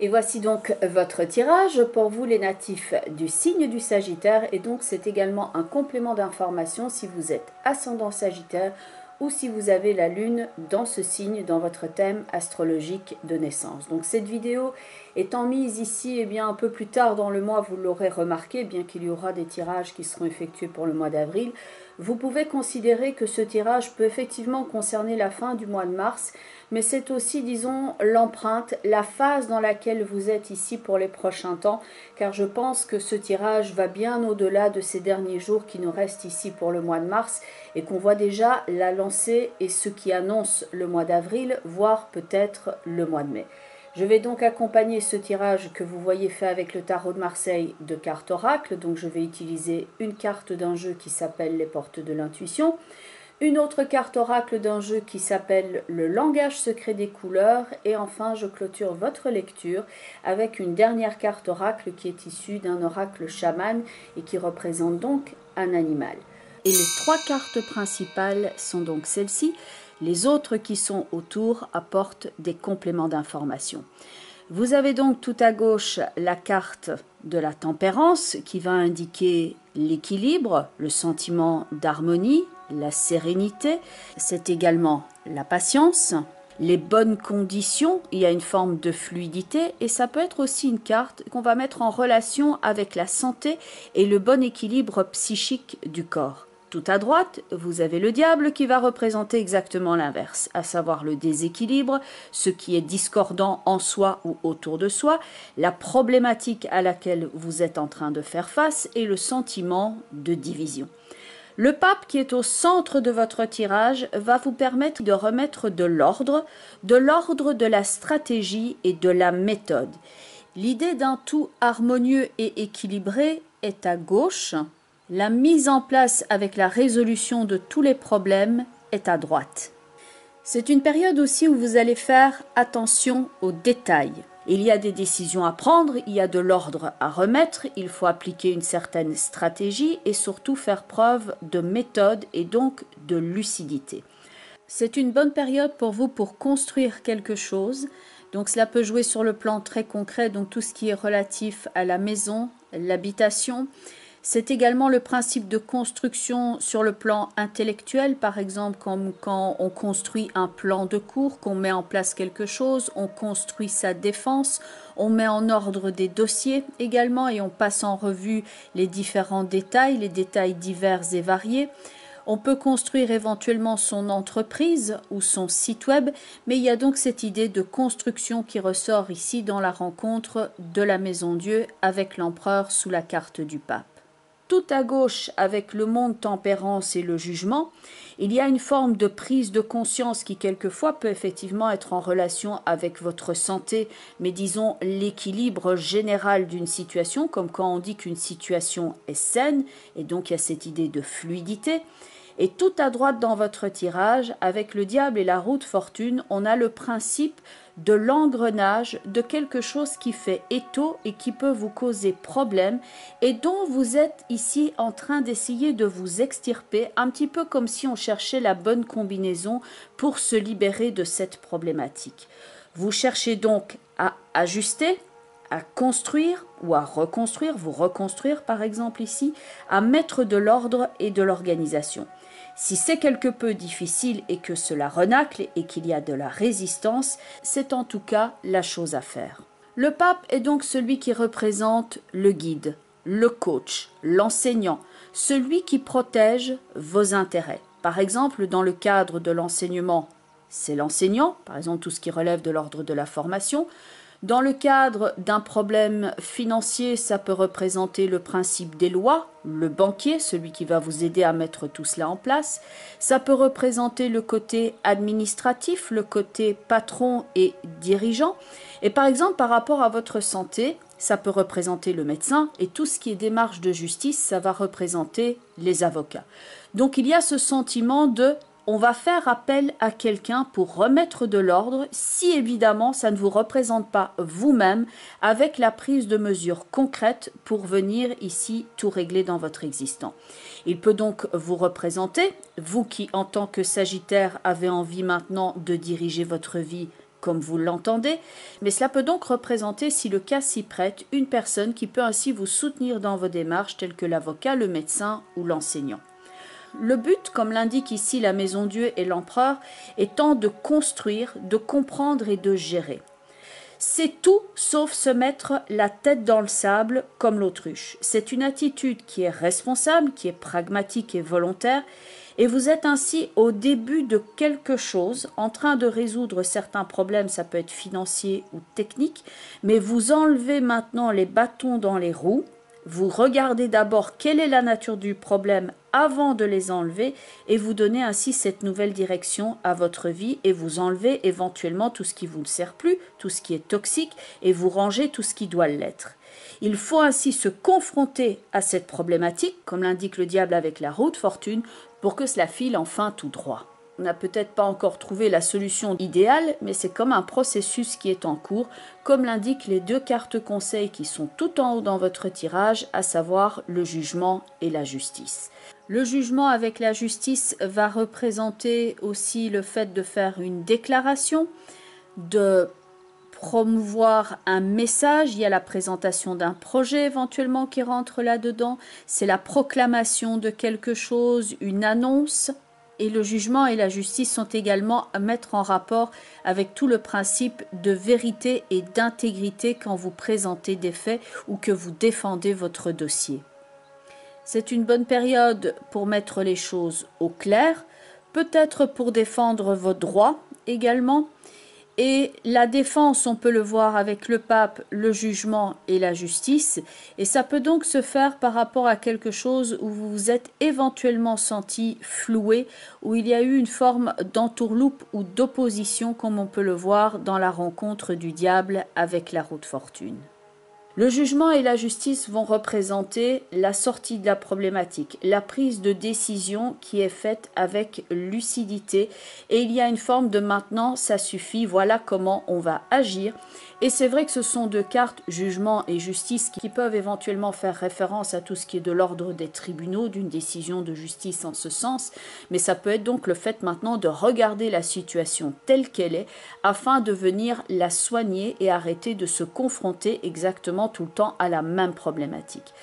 Et voici donc votre tirage pour vous les natifs du signe du Sagittaire, et donc c'est également un complément d'information si vous êtes ascendant Sagittaire ou si vous avez la lune dans ce signe dans votre thème astrologique de naissance. Donc cette vidéo étant mise ici un peu plus tard dans le mois, vous l'aurez remarqué, bien qu'il y aura des tirages qui seront effectués pour le mois d'avril, vous pouvez considérer que ce tirage peut effectivement concerner la fin du mois de mars, mais c'est aussi, disons, l'empreinte, la phase dans laquelle vous êtes ici pour les prochains temps, car je pense que ce tirage va bien au-delà de ces derniers jours qui nous restent ici pour le mois de mars, et qu'on voit déjà la lancée et ce qui annonce le mois d'avril, voire peut-être le mois de mai. Je vais donc accompagner ce tirage que vous voyez fait avec le tarot de Marseille de cartes oracle. Donc je vais utiliser une carte d'un jeu qui s'appelle les portes de l'intuition, une autre carte oracle d'un jeu qui s'appelle le langage secret des couleurs, et enfin je clôture votre lecture avec une dernière carte oracle qui est issue d'un oracle chaman et qui représente donc un animal. Et les trois cartes principales sont donc celles-ci. Les autres qui sont autour apportent des compléments d'information. Vous avez donc tout à gauche la carte de la tempérance qui va indiquer l'équilibre, le sentiment d'harmonie, la sérénité. C'est également la patience, les bonnes conditions, il y a une forme de fluidité, et ça peut être aussi une carte qu'on va mettre en relation avec la santé et le bon équilibre psychique du corps. Tout à droite, vous avez le diable qui va représenter exactement l'inverse, à savoir le déséquilibre, ce qui est discordant en soi ou autour de soi, la problématique à laquelle vous êtes en train de faire face et le sentiment de division. Le pape qui est au centre de votre tirage va vous permettre de remettre de l'ordre de la stratégie et de la méthode. L'idée d'un tout harmonieux et équilibré est à gauche. La mise en place avec la résolution de tous les problèmes est à droite. C'est une période aussi où vous allez faire attention aux détails. Il y a des décisions à prendre, il y a de l'ordre à remettre, il faut appliquer une certaine stratégie et surtout faire preuve de méthode et donc de lucidité. C'est une bonne période pour vous pour construire quelque chose. Donc cela peut jouer sur le plan très concret, donc tout ce qui est relatif à la maison, l'habitation. C'est également le principe de construction sur le plan intellectuel, par exemple comme quand on construit un plan de cours, qu'on met en place quelque chose, on construit sa défense, on met en ordre des dossiers également et on passe en revue les différents détails, les détails divers et variés. On peut construire éventuellement son entreprise ou son site web, mais il y a donc cette idée de construction qui ressort ici dans la rencontre de la Maison Dieu avec l'empereur sous la carte du pape. Tout à gauche, avec le monde tempérance et le jugement, il y a une forme de prise de conscience qui quelquefois peut effectivement être en relation avec votre santé, mais disons l'équilibre général d'une situation, comme quand on dit qu'une situation est saine, et donc il y a cette idée de fluidité. Et tout à droite dans votre tirage, avec le diable et la roue de fortune, on a le principe de l'engrenage de quelque chose qui fait étau et qui peut vous causer problème et dont vous êtes ici en train d'essayer de vous extirper, un petit peu comme si on cherchait la bonne combinaison pour se libérer de cette problématique. Vous cherchez donc à ajuster, à construire ou à reconstruire, vous reconstruire par exemple ici, à mettre de l'ordre et de l'organisation. Si c'est quelque peu difficile et que cela renacle et qu'il y a de la résistance, c'est en tout cas la chose à faire. Le pape est donc celui qui représente le guide, le coach, l'enseignant, celui qui protège vos intérêts. Par exemple, dans le cadre de l'enseignement, c'est l'enseignant, par exemple tout ce qui relève de l'ordre de la formation. Dans le cadre d'un problème financier, ça peut représenter le principe des lois, le banquier, celui qui va vous aider à mettre tout cela en place. Ça peut représenter le côté administratif, le côté patron et dirigeant. Et par exemple, par rapport à votre santé, ça peut représenter le médecin et tout ce qui est démarche de justice, ça va représenter les avocats. Donc il y a ce sentiment de on va faire appel à quelqu'un pour remettre de l'ordre si évidemment ça ne vous représente pas vous-même avec la prise de mesures concrètes pour venir ici tout régler dans votre existant. Il peut donc vous représenter, vous qui en tant que Sagittaire avez envie maintenant de diriger votre vie comme vous l'entendez, mais cela peut donc représenter, si le cas s'y prête, une personne qui peut ainsi vous soutenir dans vos démarches telles que l'avocat, le médecin ou l'enseignant. Le but, comme l'indique ici la Maison Dieu et l'Empereur, étant de construire, de comprendre et de gérer. C'est tout sauf se mettre la tête dans le sable comme l'autruche. C'est une attitude qui est responsable, qui est pragmatique et volontaire, et vous êtes ainsi au début de quelque chose, en train de résoudre certains problèmes, ça peut être financier ou technique, mais vous enlevez maintenant les bâtons dans les roues. Vous regardez d'abord quelle est la nature du problème avant de les enlever et vous donnez ainsi cette nouvelle direction à votre vie et vous enlevez éventuellement tout ce qui vous ne sert plus, tout ce qui est toxique et vous rangez tout ce qui doit l'être. Il faut ainsi se confronter à cette problématique, comme l'indique le diable avec la roue de fortune, pour que cela file enfin tout droit. On n'a peut-être pas encore trouvé la solution idéale, mais c'est comme un processus qui est en cours, comme l'indiquent les deux cartes conseils qui sont tout en haut dans votre tirage, à savoir le jugement et la justice. Le jugement avec la justice va représenter aussi le fait de faire une déclaration, de promouvoir un message, il y a la présentation d'un projet éventuellement qui rentre là-dedans, c'est la proclamation de quelque chose, une annonce. Et le jugement et la justice sont également à mettre en rapport avec tout le principe de vérité et d'intégrité quand vous présentez des faits ou que vous défendez votre dossier. C'est une bonne période pour mettre les choses au clair, peut-être pour défendre vos droits également. Et la défense, on peut le voir avec le pape, le jugement et la justice. Et ça peut donc se faire par rapport à quelque chose où vous vous êtes éventuellement senti floué, où il y a eu une forme d'entourloupe ou d'opposition, comme on peut le voir dans la rencontre du diable avec la roue de fortune. Le jugement et la justice vont représenter la sortie de la problématique, la prise de décision qui est faite avec lucidité et il y a une forme de maintenant ça suffit, voilà comment on va agir. Et c'est vrai que ce sont deux cartes, jugement et justice, qui peuvent éventuellement faire référence à tout ce qui est de l'ordre des tribunaux, d'une décision de justice en ce sens, mais ça peut être donc le fait maintenant de regarder la situation telle qu'elle est afin de venir la soigner et arrêter de se confronter exactement tout le temps à la même problématique.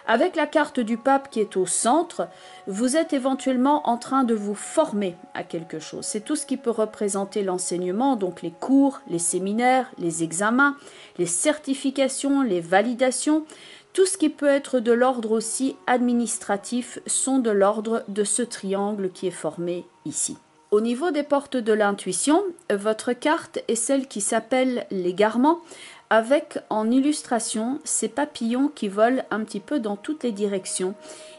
Avec la carte du pape qui est au centre, vous êtes éventuellement en train de vous former à quelque chose. C'est tout ce qui peut représenter l'enseignement, donc les cours, les séminaires, les examens, les certifications, les validations. Tout ce qui peut être de l'ordre aussi administratif sont de l'ordre de ce triangle qui est formé ici. Au niveau des portes de l'intuition, votre carte est celle qui s'appelle l'égarement, avec en illustration ces papillons qui volent un petit peu dans toutes les directions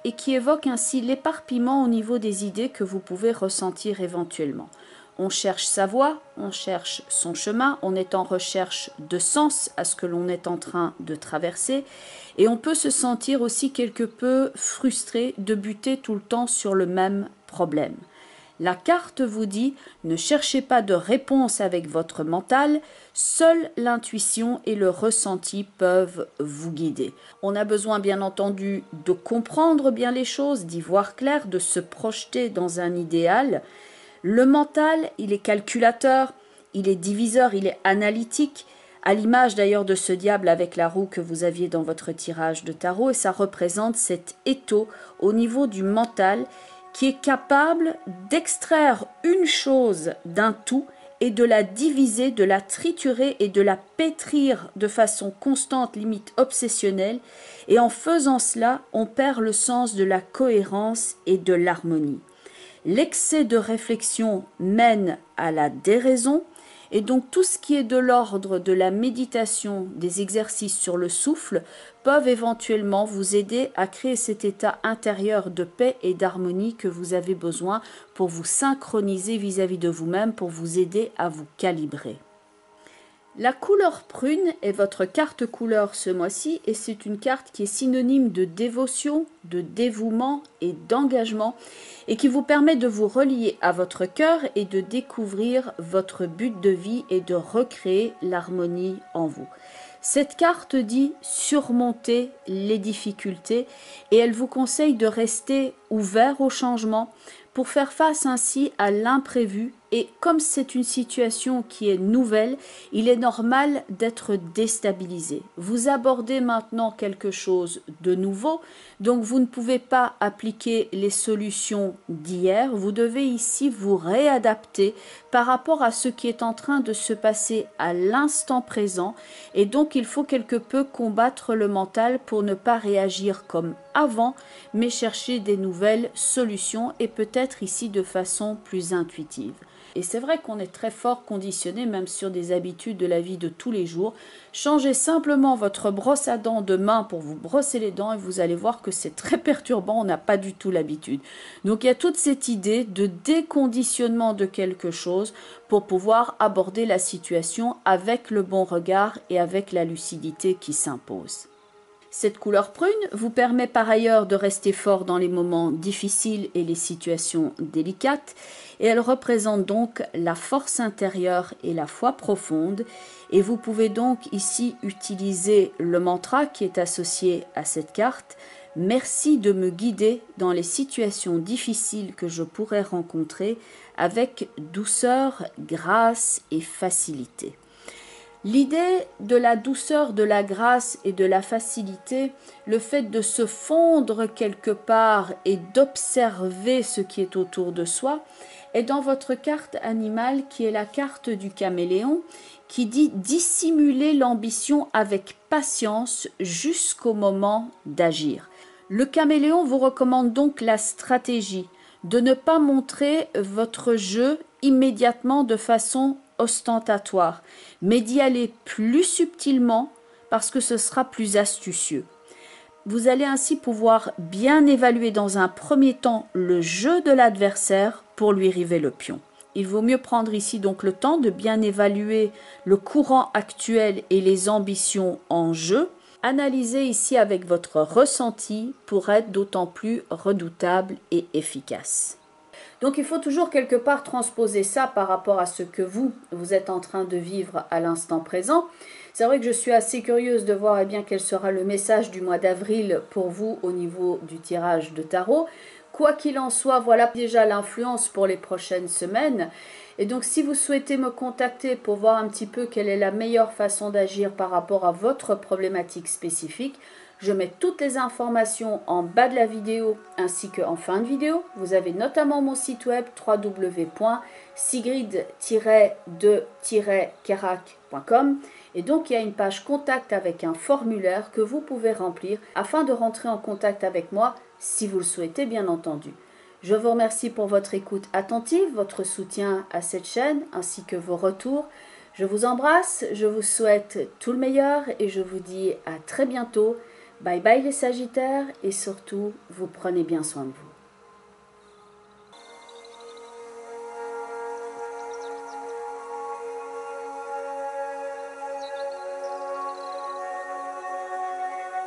et qui évoquent ainsi l'éparpillement au niveau des idées que vous pouvez ressentir éventuellement. On cherche sa voie, on cherche son chemin, on est en recherche de sens à ce que l'on est en train de traverser et on peut se sentir aussi quelque peu frustré de buter tout le temps sur le même problème. La carte vous dit « Ne cherchez pas de réponse avec votre mental, seule l'intuition et le ressenti peuvent vous guider. » On a besoin bien entendu de comprendre bien les choses, d'y voir clair, de se projeter dans un idéal. Le mental, il est calculateur, il est diviseur, il est analytique, à l'image d'ailleurs de ce diable avec la roue que vous aviez dans votre tirage de tarot, et ça représente cet étau au niveau du mental qui est capable d'extraire une chose d'un tout et de la diviser, de la triturer et de la pétrir de façon constante, limite obsessionnelle. Et en faisant cela, on perd le sens de la cohérence et de l'harmonie. L'excès de réflexion mène à la déraison. Et donc tout ce qui est de l'ordre de la méditation, des exercices sur le souffle, peuvent éventuellement vous aider à créer cet état intérieur de paix et d'harmonie que vous avez besoin pour vous synchroniser vis-à-vis de vous-même, pour vous aider à vous calibrer. La couleur prune est votre carte couleur ce mois-ci et c'est une carte qui est synonyme de dévotion, de dévouement et d'engagement et qui vous permet de vous relier à votre cœur et de découvrir votre but de vie et de recréer l'harmonie en vous. Cette carte dit surmonter les difficultés et elle vous conseille de rester ouvert au changement pour faire face ainsi à l'imprévu et comme c'est une situation qui est nouvelle, il est normal d'être déstabilisé. Vous abordez maintenant quelque chose de nouveau, donc vous ne pouvez pas appliquer les solutions d'hier. Vous devez ici vous réadapter par rapport à ce qui est en train de se passer à l'instant présent, et donc il faut quelque peu combattre le mental pour ne pas réagir comme avant, mais chercher des nouvelles solutions et peut-être ici de façon plus intuitive. Et c'est vrai qu'on est très fort conditionné même sur des habitudes de la vie de tous les jours. Changez simplement votre brosse à dents de main pour vous brosser les dents et vous allez voir que c'est très perturbant, on n'a pas du tout l'habitude. Donc il y a toute cette idée de déconditionnement de quelque chose pour pouvoir aborder la situation avec le bon regard et avec la lucidité qui s'impose. Cette couleur prune vous permet par ailleurs de rester fort dans les moments difficiles et les situations délicates, et elle représente donc la force intérieure et la foi profonde, et vous pouvez donc ici utiliser le mantra qui est associé à cette carte. Merci de me guider dans les situations difficiles que je pourrais rencontrer avec douceur, grâce et facilité. L'idée de la douceur, de la grâce et de la facilité, le fait de se fondre quelque part et d'observer ce qui est autour de soi, est dans votre carte animale qui est la carte du caméléon, qui dit dissimuler l'ambition avec patience jusqu'au moment d'agir. Le caméléon vous recommande donc la stratégie, de ne pas montrer votre jeu immédiatement de façon ostentatoire, mais d'y aller plus subtilement parce que ce sera plus astucieux. Vous allez ainsi pouvoir bien évaluer dans un premier temps le jeu de l'adversaire pour lui river le pion. Il vaut mieux prendre ici donc le temps de bien évaluer le courant actuel et les ambitions en jeu. Analysez ici avec votre ressenti pour être d'autant plus redoutable et efficace. Donc il faut toujours quelque part transposer ça par rapport à ce que vous êtes en train de vivre à l'instant présent. C'est vrai que je suis assez curieuse de voir quel sera le message du mois d'avril pour vous au niveau du tirage de tarot. Quoi qu'il en soit, voilà déjà l'influence pour les prochaines semaines. Et donc si vous souhaitez me contacter pour voir un petit peu quelle est la meilleure façon d'agir par rapport à votre problématique spécifique, je mets toutes les informations en bas de la vidéo ainsi qu'en fin de vidéo. Vous avez notamment mon site web www.sigrid-de-kerak.com et donc il y a une page contact avec un formulaire que vous pouvez remplir afin de rentrer en contact avec moi si vous le souhaitez bien entendu. Je vous remercie pour votre écoute attentive, votre soutien à cette chaîne ainsi que vos retours. Je vous embrasse, je vous souhaite tout le meilleur et je vous dis à très bientôt. Bye bye les Sagittaires et surtout, vous prenez bien soin de vous.